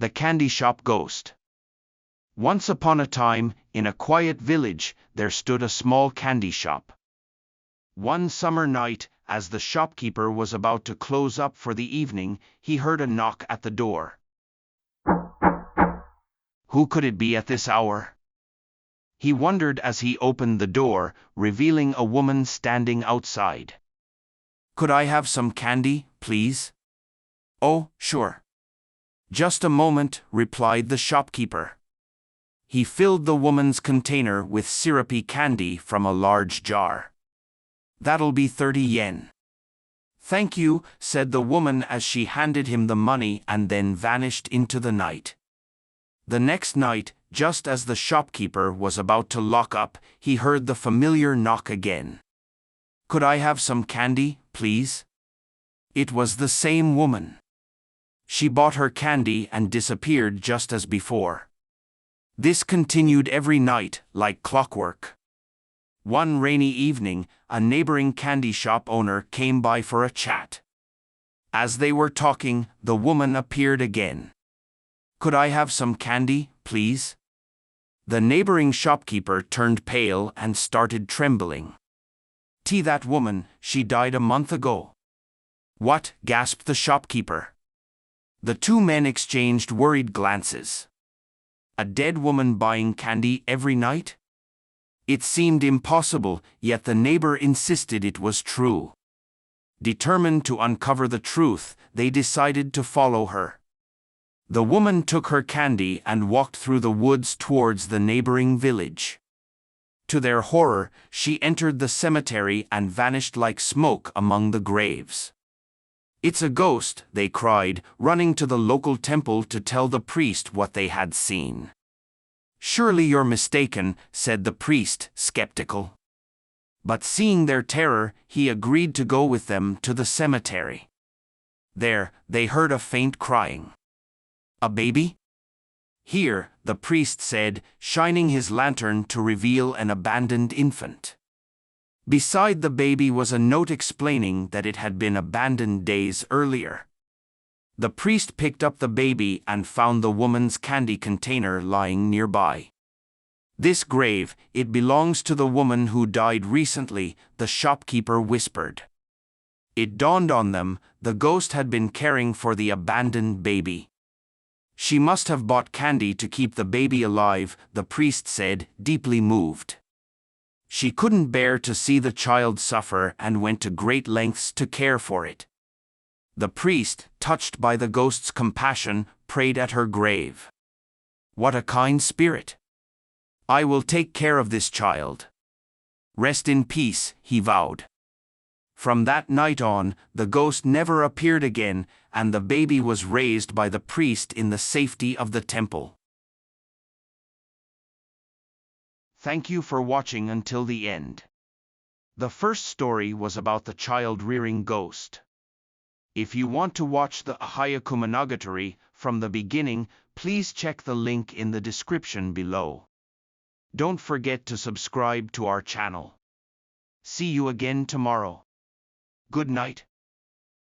The Candy Shop Ghost. Once upon a time, in a quiet village, there stood a small candy shop. One summer night, as the shopkeeper was about to close up for the evening, he heard a knock at the door. Who could it be at this hour? He wondered as he opened the door, revealing a woman standing outside. "Could I have some candy, please?" "Oh, sure. Just a moment," replied the shopkeeper. He filled the woman's container with syrupy candy from a large jar. "That'll be 30 yen. "Thank you," said the woman as she handed him the money and then vanished into the night. The next night, just as the shopkeeper was about to lock up, he heard the familiar knock again. "Could I have some candy, please?" It was the same woman. She bought her candy and disappeared just as before. This continued every night, like clockwork. One rainy evening, a neighboring candy shop owner came by for a chat. As they were talking, the woman appeared again. "Could I have some candy, please?" The neighboring shopkeeper turned pale and started trembling. That woman, she died a month ago." "What?" gasped the shopkeeper. The two men exchanged worried glances. A dead woman buying candy every night? It seemed impossible, yet the neighbor insisted it was true. Determined to uncover the truth, they decided to follow her. The woman took her candy and walked through the woods towards the neighboring village. To their horror, she entered the cemetery and vanished like smoke among the graves. "It's a ghost," they cried, running to the local temple to tell the priest what they had seen. "Surely you're mistaken," said the priest, skeptical. But seeing their terror, he agreed to go with them to the cemetery. There, they heard a faint crying. "A baby?" "Here," the priest said, shining his lantern to reveal an abandoned infant. Beside the baby was a note explaining that it had been abandoned days earlier. The priest picked up the baby and found the woman's candy container lying nearby. "This grave, it belongs to the woman who died recently," the shopkeeper whispered. It dawned on them, the ghost had been caring for the abandoned baby. "She must have bought candy to keep the baby alive," the priest said, deeply moved. "She couldn't bear to see the child suffer and went to great lengths to care for it." The priest, touched by the ghost's compassion, prayed at her grave. "What a kind spirit! I will take care of this child. Rest in peace," he vowed. From that night on, the ghost never appeared again, and the baby was raised by the priest in the safety of the temple. Thank you for watching until the end. The first story was about the child-rearing ghost. If you want to watch the Hyaku Monogatari from the beginning, please check the link in the description below. Don't forget to subscribe to our channel. See you again tomorrow. Good night.